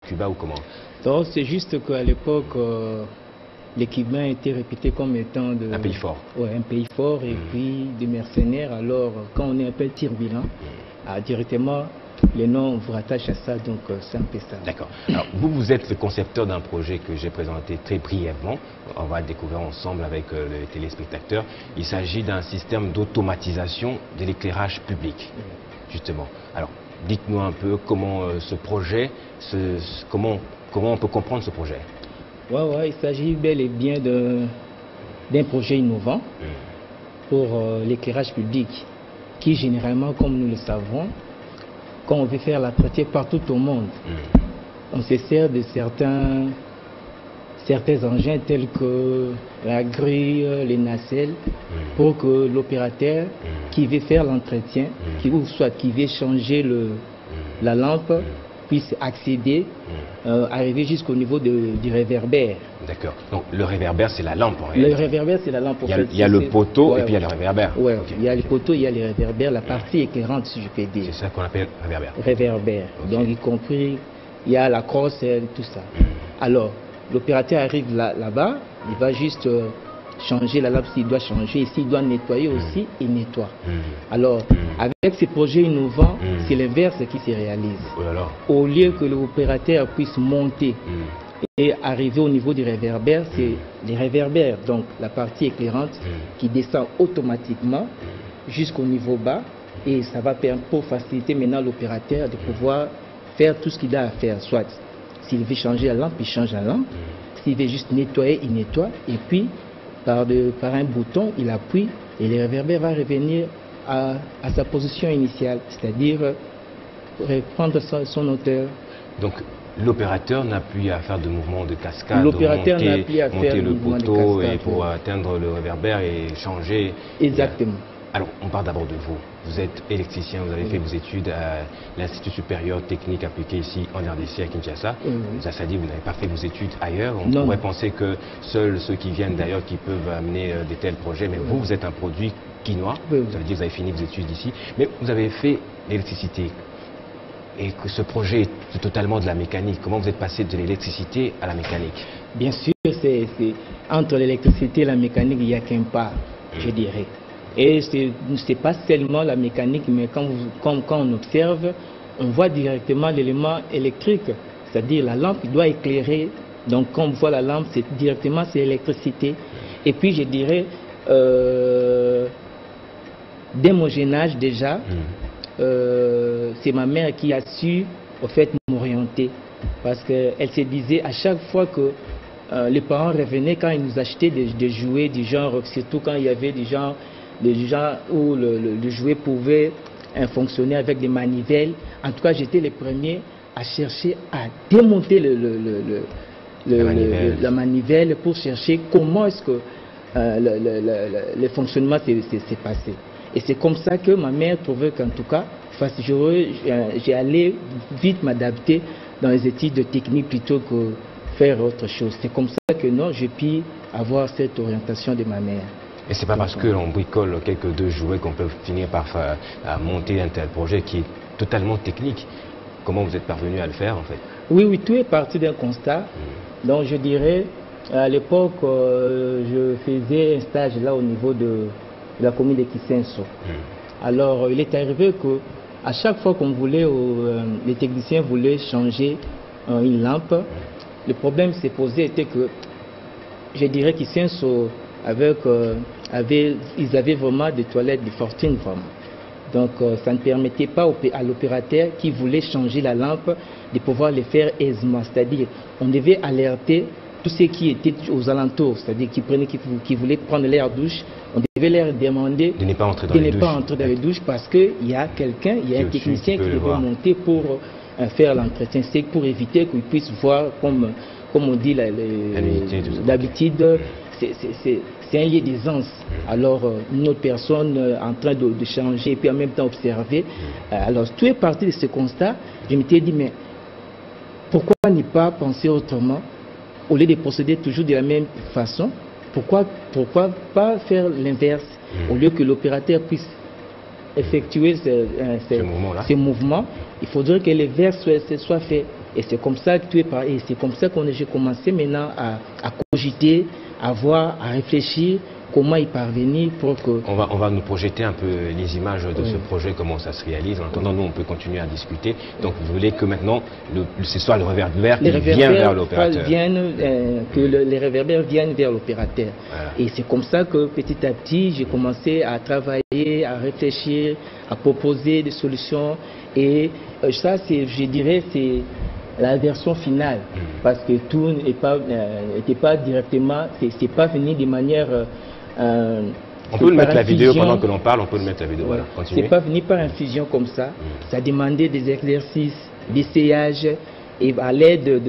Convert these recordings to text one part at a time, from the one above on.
Cuba ou comment? Donc c'est juste qu'à l'époque, l'équipement était réputé comme étant Un pays fort. Ouais, un pays fort et puis des mercenaires. Alors quand on est un peu turbulent, directement les noms vous rattachent à ça, donc c'est un peu ça. D'accord. Alors vous êtes le concepteur d'un projet que j'ai présenté très brièvement. On va le découvrir ensemble avec les téléspectateurs. Il s'agit d'un système d'automatisation de l'éclairage public, justement. Alors dites-nous un peu comment ce projet, comment on peut comprendre ce projet. Ouais, il s'agit bel et bien d'un projet innovant pour l'éclairage public qui généralement, comme nous le savons, quand on veut faire la pratique partout au monde, on se sert de certains engins tels que la grille, les nacelles, pour que l'opérateur qui veut faire l'entretien, ou soit qui veut changer la lampe, puisse accéder, arriver jusqu'au niveau du réverbère. D'accord. Donc le réverbère, c'est la lampe en réalité. Le réverbère, c'est la lampe. Il y a le poteau et puis il y a le réverbère. Oui, il y a le poteau, il y a le réverbère, la partie éclairante, si je peux dire. C'est ça qu'on appelle réverbère. Réverbère. Donc, y compris, il y a la crosse et tout ça. Alors, l'opérateur arrive là-bas, il va juste changer la lampe s'il doit changer, et s'il doit nettoyer aussi, il nettoie. Alors, avec ces projets innovants, c'est l'inverse qui se réalise. Au lieu que l'opérateur puisse monter et arriver au niveau du réverbère, c'est les réverbères, donc la partie éclairante qui descend automatiquement jusqu'au niveau bas, et ça va permettre pour faciliter maintenant l'opérateur de pouvoir faire tout ce qu'il a à faire, soit s'il veut changer la lampe, il change la lampe, s'il veut juste nettoyer, il nettoie, et puis par un bouton, il appuie et le réverbère va revenir à sa position initiale, c'est-à-dire reprendre son hauteur. Donc l'opérateur n'a plus à faire de mouvement de cascade, l'opérateur n'a plus à faire monter le poteau de cascade, et pour atteindre le réverbère et changer. Exactement. Alors, on parle d'abord de vous. Vous êtes électricien, vous avez fait vos études à l'Institut supérieur technique appliqué ici en RDC à Kinshasa. Ça veut dire que vous n'avez pas fait vos études ailleurs. On pourrait penser que seuls ceux qui viennent d'ailleurs qui peuvent amener de tels projets. Mais vous êtes un produit quinois. Ça veut dire que vous avez fini vos études ici. Mais vous avez fait l'électricité. Et que ce projet est totalement de la mécanique. Comment vous êtes passé de l'électricité à la mécanique? Bien sûr, entre l'électricité et la mécanique, il n'y a qu'un pas, je dirais. Et ce n'est pas seulement la mécanique, mais quand on observe, on voit directement l'élément électrique, c'est-à-dire la lampe doit éclairer. Donc quand on voit la lampe, c'est l'électricité. Et puis je dirais, dès mon jeune âge déjà, c'est ma mère qui a su au fait m'orienter. Parce qu'elle se disait à chaque fois que les parents revenaient, quand ils nous achetaient des jouets du genre, surtout quand il y avait des gens où le jouet pouvait fonctionner avec des manivelles. En tout cas, j'étais le premier à chercher à démonter la manivelle pour chercher comment est-ce que le fonctionnement s'est passé. Et c'est comme ça que ma mère trouvait qu'en tout cas, j'ai allé vite m'adapter dans les études de technique plutôt que faire autre chose. C'est comme ça que non, j'ai pu avoir cette orientation de ma mère. Et c'est pas parce qu'on bricole quelques deux jouets qu'on peut finir par monter un tel projet qui est totalement technique. Comment vous êtes parvenu à le faire en fait? Oui, tout est parti d'un constat. Donc je dirais, à l'époque, je faisais un stage là au niveau de la commune de Kisenso. Alors il est arrivé que à chaque fois qu'on voulait, les techniciens voulaient changer une lampe, le problème qui s'est posé était que, je dirais Kisenso ils avaient vraiment des toilettes de fortune vraiment. Donc ça ne permettait pas à l'opérateur qui voulait changer la lampe de pouvoir le faire aisément. C'est-à-dire on devait alerter tous ceux qui étaient aux alentours, c'est-à-dire qui voulaient prendre l'air douche, on devait leur demander de ne pas entrer dans les douches parce qu'il y a quelqu'un, il y a un technicien qui devait monter pour faire l'entretien. C'est pour éviter qu'ils puissent voir, comme on dit d'habitude, c'est un lieu d'aisance. Alors, une autre personne en train de changer et puis en même temps observer. Alors, tout est parti de ce constat. Je m'étais dit, mais pourquoi ne pas penser autrement? Au lieu de procéder toujours de la même façon, pourquoi pas faire l'inverse? Au lieu que l'opérateur puisse effectuer ces mouvements, il faudrait que l'inverse soit fait. Et c'est comme ça que c'est comme ça que j'ai commencé maintenant à cogiter, à voir, à réfléchir comment y parvenir pour que... On va nous projeter un peu les images de ce projet, comment ça se réalise. En attendant, nous, on peut continuer à discuter. Donc, vous voulez que maintenant, ce soit le réverbère qui vient vers l'opérateur. Que les réverbères viennent vers l'opérateur. Voilà. Et c'est comme ça que, petit à petit, j'ai commencé à travailler, à réfléchir, à proposer des solutions. Et ça, je dirais, c'est la version finale. Parce que tout n'était pas directement, c'est pas venu de manière... on peut le mettre la vidéo pendant que l'on parle, on peut le mettre la vidéo. Voilà. C'est pas venu par infusion comme ça. Ça demandait des exercices, d'essayage, et à l'aide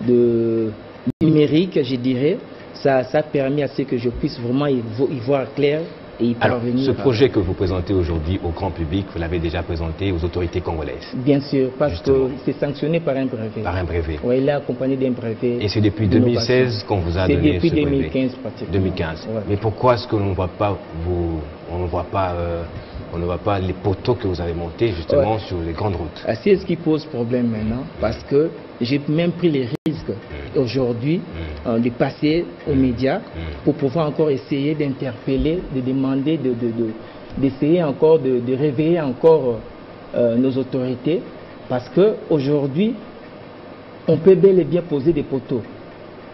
de numérique, je dirais, ça a permis à ce que je puisse vraiment y voir clair et y parvenir. Alors, ce projet que vous présentez aujourd'hui au grand public, vous l'avez déjà présenté aux autorités congolaises? Bien sûr, parce que c'est sanctionné par un brevet. Par un brevet. Oui, il est accompagné d'un brevet. Et c'est depuis 2016 qu'on vous a donné ce brevet? C'est depuis 2015 pratiquement. 2015. Ouais. Mais pourquoi est-ce que l'on ne voit pas les poteaux que vous avez montés justement sur les grandes routes? C'est ce qui pose problème maintenant, parce que j'ai même pris les risques aujourd'hui de passer aux médias pour pouvoir encore essayer d'interpeller, de demander, d'essayer encore de réveiller encore nos autorités, parce qu'aujourd'hui, on peut bel et bien poser des poteaux.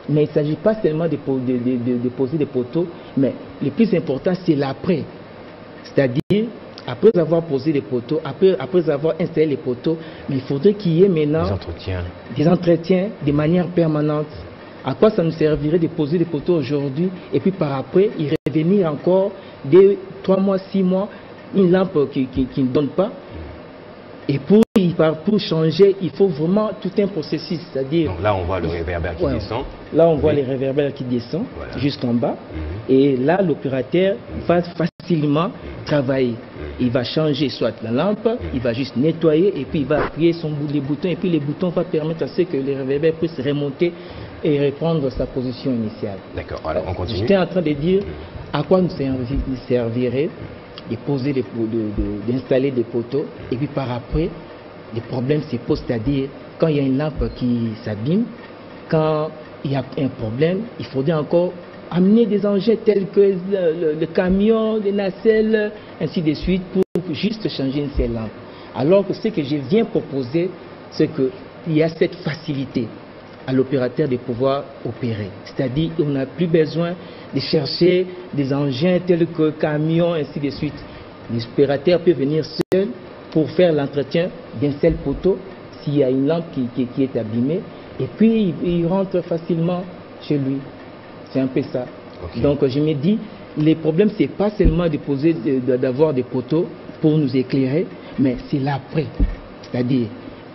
Mais il ne s'agit pas seulement de poser des poteaux, mais le plus important, c'est l'après. C'est-à-dire, après avoir posé les poteaux, après avoir installé les poteaux, mais il faudrait qu'il y ait maintenant des entretiens de manière permanente. À quoi ça nous servirait de poser des poteaux aujourd'hui et puis par après, y revenir encore 2, 3 mois, 6 mois, une lampe qui ne donne pas. Et pour changer, il faut vraiment tout un processus. C'est-à-dire. Donc là, on voit le réverbère qui descend. Là, on voit les réverbères qui descendent jusqu'en bas. Et là, l'opérateur va facilement travailler. Il va changer soit la lampe, il va juste nettoyer et puis il va appuyer les boutons. Et puis les boutons vont permettre à ce que les réverbères puissent remonter et reprendre sa position initiale. D'accord, alors on continue. J'étais en train de dire à quoi nous servirait de poser d'installer des poteaux et puis par après les problèmes se posent, c'est-à-dire quand il y a une lampe qui s'abîme, quand il y a un problème, il faudrait encore amener des engins tels que le camion, les nacelles, ainsi de suite, pour juste changer une seule lampe. Alors que ce que je viens proposer, c'est qu'il y a cette facilité à l'opérateur de pouvoir opérer. C'est-à-dire qu'on n'a plus besoin de chercher des engins tels que camions, ainsi de suite. L'opérateur peut venir seul pour faire l'entretien d'un seul poteau s'il y a une lampe qui est abîmée, et puis il rentre facilement chez lui. C'est un peu ça. Okay. Donc je me dis, les problèmes, c'est pas seulement d'avoir des poteaux pour nous éclairer, mais c'est l'après. C'est-à-dire,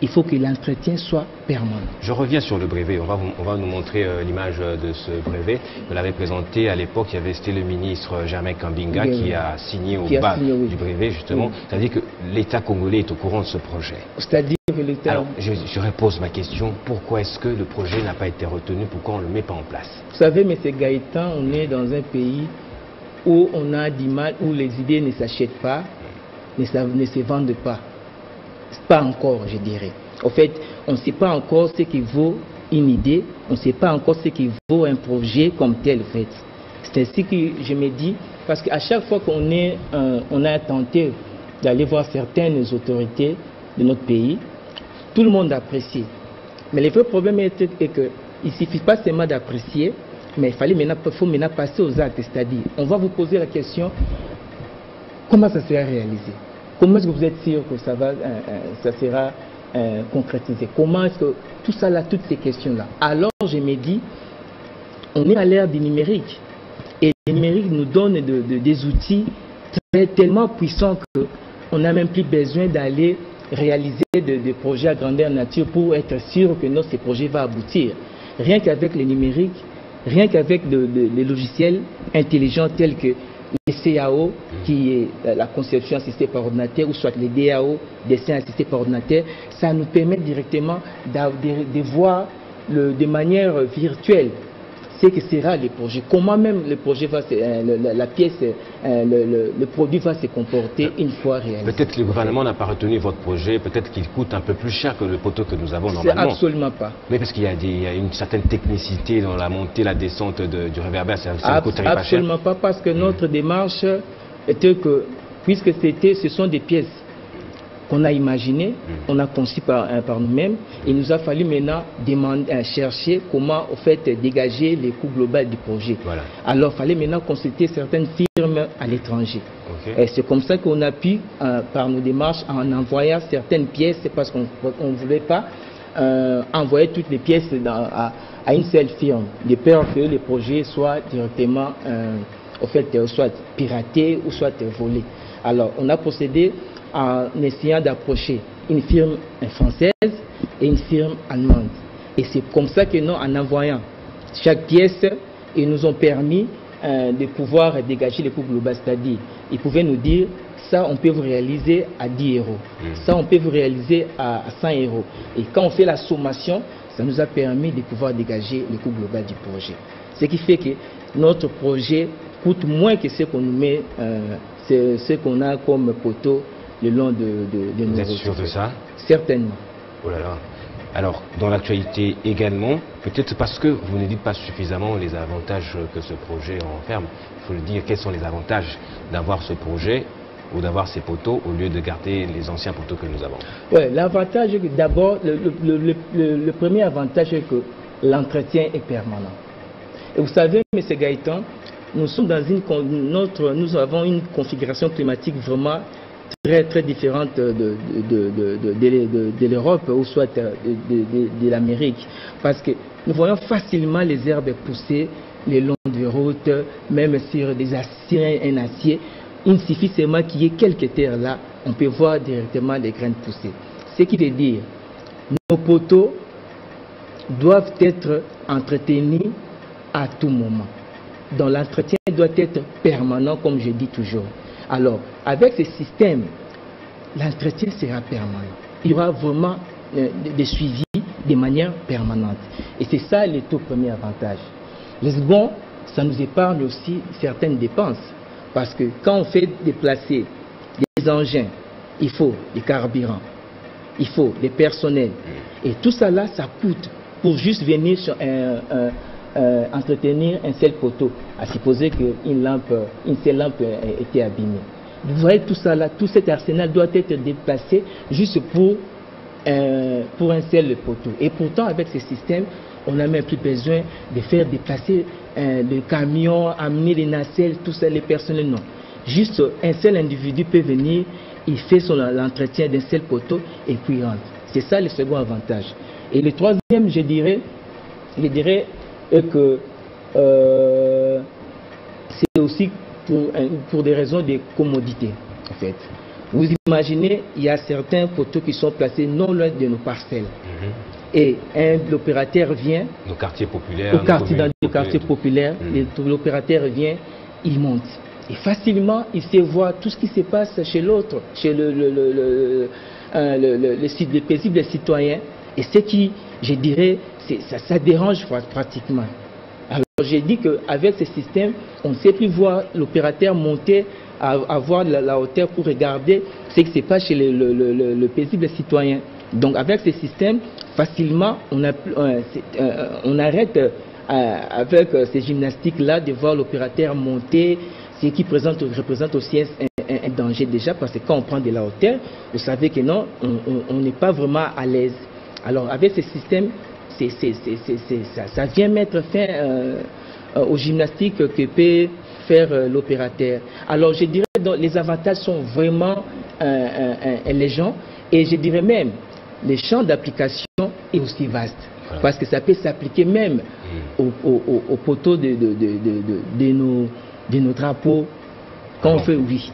il faut que l'entretien soit permanent. Je reviens sur le brevet. On va nous montrer l'image de ce brevet. Vous l'avez présenté à l'époque, c'était le ministre Germain Kambinga qui a signé au bas du brevet, justement. C'est-à-dire que l'État congolais est au courant de ce projet. C'est-à-dire que l'État... Alors, je repose ma question. Pourquoi est-ce que le projet n'a pas été retenu? Pourquoi on ne le met pas en place? Vous savez, M. Gaëtan, on est dans un pays où on a du mal, où les idées ne s'achètent pas, ne se vendent pas. Pas encore, je dirais. En fait, on ne sait pas encore ce qui vaut une idée, on ne sait pas encore ce qui vaut un projet comme tel, en fait. C'est ainsi que je me dis, parce qu'à chaque fois on a tenté d'aller voir certaines autorités de notre pays, tout le monde apprécie. Mais le vrai problème est qu'il ne suffit pas seulement d'apprécier, mais il faut maintenant passer aux actes. C'est-à-dire, on va vous poser la question, comment ça sera réalisé? Comment est-ce que vous êtes sûr que ça sera concrétisé? Comment est-ce que tout ça là, toutes ces questions-là? Alors je me dis, on est à l'ère du numérique. Et le numérique nous donne des outils tellement puissants qu'on n'a même plus besoin d'aller réaliser des projets à grandeur nature pour être sûr que ces projets vont aboutir. Rien qu'avec le numérique, rien qu'avec les logiciels intelligents tels que les CAO, qui est la conception assistée par ordinateur, ou soit les DAO, dessin assisté par ordinateur, ça nous permet directement de voir de manière virtuelle ce que sera le projet, comment même le projet va la pièce, le produit va se comporter une fois réalisé. Peut-être que le gouvernement n'a pas retenu votre projet, peut-être qu'il coûte un peu plus cher que le poteau que nous avons normalement. Absolument pas. Mais parce qu'il y a une certaine technicité dans la montée, la descente du réverbère, ça ne coûterait pas cher. Absolument pas, parce que notre démarche était que, puisque ce sont des pièces qu'on a imaginé, on a conçu par nous-mêmes. Il nous a fallu maintenant chercher comment au fait dégager les coûts globaux du projet. Voilà. Alors il fallait maintenant consulter certaines firmes à l'étranger. Okay. C'est comme ça qu'on a pu, par nos démarches, en envoyant certaines pièces, parce qu'on ne voulait pas envoyer toutes les pièces à une seule firme, de peur que les projets soient directement au fait, soit piratés ou soit volés. Alors on a procédé en essayant d'approcher une firme française et une firme allemande. Et c'est comme ça que nous, en envoyant chaque pièce, ils nous ont permis de pouvoir dégager les coûts globaux. C'est-à-dire, ils pouvaient nous dire, ça on peut vous réaliser à 10 euros, ça on peut vous réaliser à 100 euros. Et quand on fait la sommation, ça nous a permis de pouvoir dégager les coûts globaux du projet. Ce qui fait que notre projet coûte moins que ce qu'on nous met, ce qu'on a comme poteau le long de nos routes. Vous êtes sûr de ça? Certainement. Oh là là. Alors, dans l'actualité également, peut-être parce que vous ne dites pas suffisamment les avantages que ce projet renferme, il faut le dire, quels sont les avantages d'avoir ce projet ou d'avoir ces poteaux au lieu de garder les anciens poteaux que nous avons? Oui, l'avantage, d'abord, le premier avantage est que l'entretien est permanent. Et vous savez, M. Gaëtan, nous sommes dans nous avons une configuration climatique vraiment très différente de l'Europe ou soit de l'Amérique, parce que nous voyons facilement les herbes pousser le long des routes, même sur des aciers, un acier. Il suffit seulement qu'il y ait quelques terres là, on peut voir directement les graines pousser. Ce qui veut dire, nos poteaux doivent être entretenus à tout moment. Donc l'entretien doit être permanent, comme je dis toujours. Alors, avec ce système, l'entretien sera permanent. Il y aura vraiment des suivis de manière permanente. Et c'est ça le tout premier avantage. Le second, ça nous épargne aussi certaines dépenses. Parce que quand on fait déplacer des engins, il faut des carburants, il faut des personnels. Et tout ça là, ça coûte pour juste venir sur entretenir un seul poteau, à supposer qu'une seule lampe était abîmée. Vous voyez tout ça là, tout cet arsenal doit être déplacé juste pour un seul poteau. Et pourtant, avec ce système, on n'a même plus besoin de faire déplacer des camions, amener les nacelles, tout ça, les personnels, non. Juste un seul individu peut venir, il fait l'entretien d'un seul poteau et puis il rentre. C'est ça le second avantage. Et le troisième, je dirais que c'est aussi pour des raisons de commodité, en fait. Vous imaginez, il y a certains poteaux qui sont placés non loin de nos parcelles. Et l'opérateur vient... Nos quartiers populaires. Dans les quartiers populaires, l'opérateur vient, il monte. Et facilement, il sait voir tout ce qui se passe chez l'autre, chez le paisible citoyen. Et ce qui, je dirais, ça dérange pratiquement. Alors j'ai dit qu'avec ce système, on ne sait plus voir l'opérateur monter à voir la hauteur pour regarder ce qui se passe chez le paisible citoyen. Donc avec ce système, facilement, on arrête avec ces gymnastiques-là de voir l'opérateur monter, ce qui représente aussi un danger déjà, parce que quand on prend de la hauteur, vous savez que non, on n'est pas vraiment à l'aise. Alors avec ce système, ça vient mettre fin aux gymnastiques que peut faire l'opérateur. Alors je dirais que les avantages sont vraiment légers, et je dirais même le champ d'application est aussi vaste, parce que ça peut s'appliquer même aux poteaux de nos drapeaux quand on fait oui.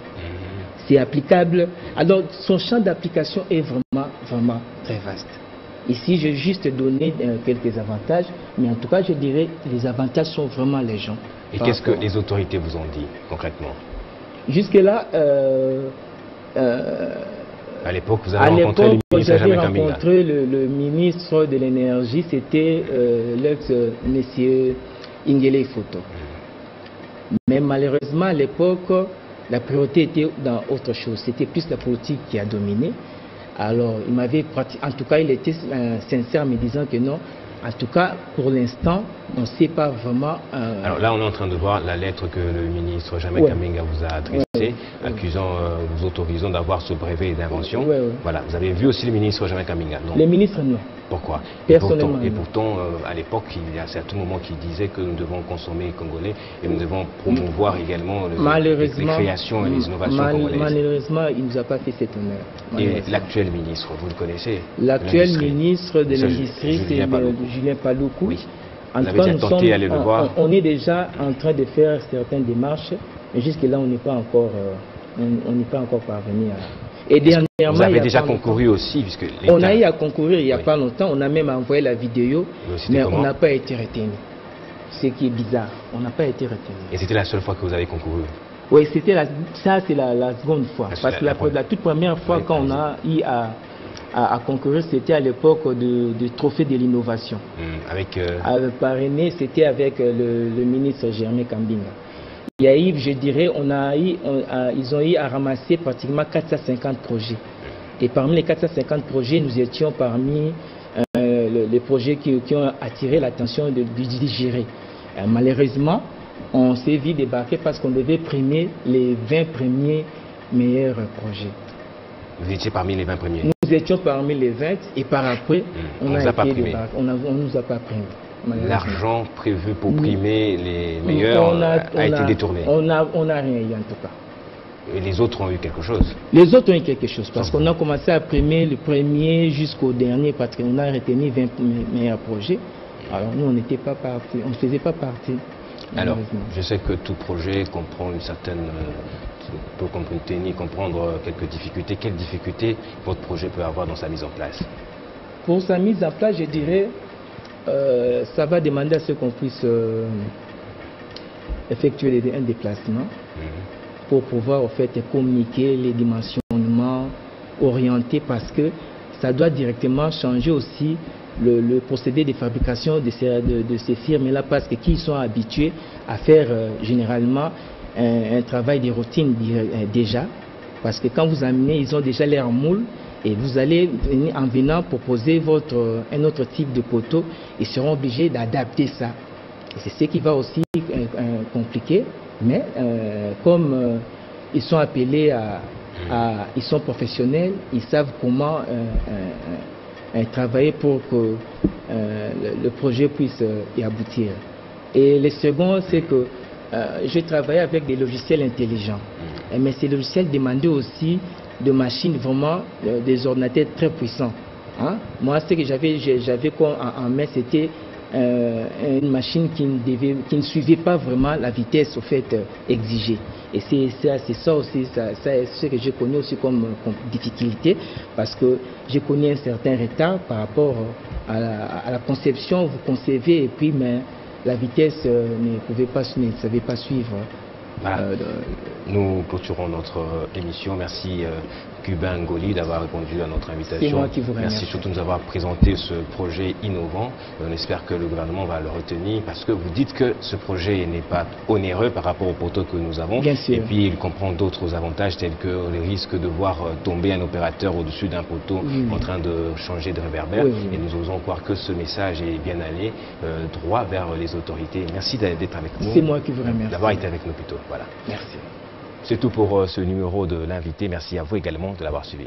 C'est applicable. Alors son champ d'application est vraiment très vaste. Ici, j'ai juste donné quelques avantages, mais en tout cas, je dirais que les avantages sont vraiment légers. Et qu'est-ce que les autorités vous ont dit concrètement? Jusque-là, à l'époque, vous avez rencontré le ministre Jamais Kamila. J'ai rencontré le ministre de l'énergie, c'était l'ex-monsieur Ingele Photo. Mais malheureusement, à l'époque, la priorité était dans autre chose. C'était plus la politique qui a dominé. Alors, il m'avait en tout cas, il était sincère en me disant que non. En tout cas, pour l'instant, on ne sait pas vraiment... Alors là, on est en train de voir la lettre que le ministre Germain Kambinga vous a adressée, accusant, vous autorisant d'avoir ce brevet d'invention. Voilà, vous avez vu aussi le ministre Germain Kambinga, non? Le ministre, non. Pourquoi? Personnellement. Et pourtant, à l'époque, il y a à tout moment qui disait que nous devons consommer congolais et nous devons promouvoir également les créations et les innovations congolaises. Malheureusement, il ne nous a pas fait cet honneur. Et l'actuel ministre, vous le connaissez? L'actuel ministre de l'Industrie, c'est Julien Paluku. Oui. En tout cas, on est déjà en train de faire certaines démarches, mais jusque-là, on n'est pas encore parvenu à... Et dernièrement, vous avez déjà concouru aussi, puisque on a eu à concourir il n'y a pas longtemps, on a même envoyé la vidéo, mais on n'a pas été retenu. Ce qui est bizarre, on n'a pas été retenu. Et c'était la seule fois que vous avez concouru? Oui, c'est la seconde fois. Parce que la toute première fois quand on a eu à concourir, c'était à l'époque du trophée de l'innovation. Parrainé, c'était avec le ministre Germain Kambinga. Il y a eu, je dirais, ils ont eu à ramasser pratiquement 450 projets. Et parmi les 450 projets, nous étions parmi les projets qui ont attiré l'attention du digéré. Malheureusement, on s'est vu débarquer parce qu'on devait primer les 20 premiers meilleurs projets. Vous étiez parmi les 20 premiers? Nous étions parmi les 20 et par après, on a été débarqué. On ne nous a pas primé. L'argent prévu pour primer les meilleurs a été détourné. On n'a rien eu en tout cas. Et les autres ont eu quelque chose? Les autres ont eu quelque chose parce qu'on a commencé à primer le premier jusqu'au dernier parce qu'on a retenu 20 meilleurs projets. Alors nous, on n'était pas partis, on ne faisait pas partie. Alors, je sais que tout projet comprend une certaine... peut comprendre quelques difficultés. Quelles difficultés votre projet peut avoir dans sa mise en place? Pour sa mise en place, je dirais... ça va demander à ce qu'on puisse effectuer un déplacement pour pouvoir en fait communiquer les dimensionnements, orienter, parce que ça doit directement changer aussi le procédé de fabrication de ces firmes-là, parce que qui sont habitués à faire généralement un travail de routine déjà, parce que quand vous amenez, ils ont déjà l'air moule. Et vous allez, en venant, proposer un autre type de poteau, ils seront obligés d'adapter ça. Et c'est ce qui va aussi compliquer, mais comme ils sont appelés ils sont professionnels, ils savent comment travailler pour que le projet puisse y aboutir. Et le second, c'est que je travaille avec des logiciels intelligents. Mais ces logiciels demandaient aussi de machines vraiment, des ordinateurs très puissants. Hein? Moi, ce que j'avais en main, c'était une machine qui ne suivait pas vraiment la vitesse au fait exigée. Et c'est ça aussi, c'est ce que je connais aussi comme difficulté, parce que je connais un certain retard par rapport à la conception. Vous concevez et puis mais la vitesse ne savait pas suivre. Voilà. Nous clôturons notre émission. Merci Cubain Ngoli d'avoir répondu à notre invitation. C'est moi qui vous remercie. Merci surtout de nous avoir présenté ce projet innovant. On espère que le gouvernement va le retenir parce que vous dites que ce projet n'est pas onéreux par rapport au poteau que nous avons. Bien sûr. Et puis il comprend d'autres avantages tels que le risque de voir tomber un opérateur au-dessus d'un poteau en train de changer de réverbère. Et nous osons croire que ce message est bien allé droit vers les autorités. Merci d'être avec nous. C'est moi qui vous remercie. D'avoir été avec nous plutôt. Voilà. Merci. C'est tout pour ce numéro de l'invité. Merci à vous également de l'avoir suivi.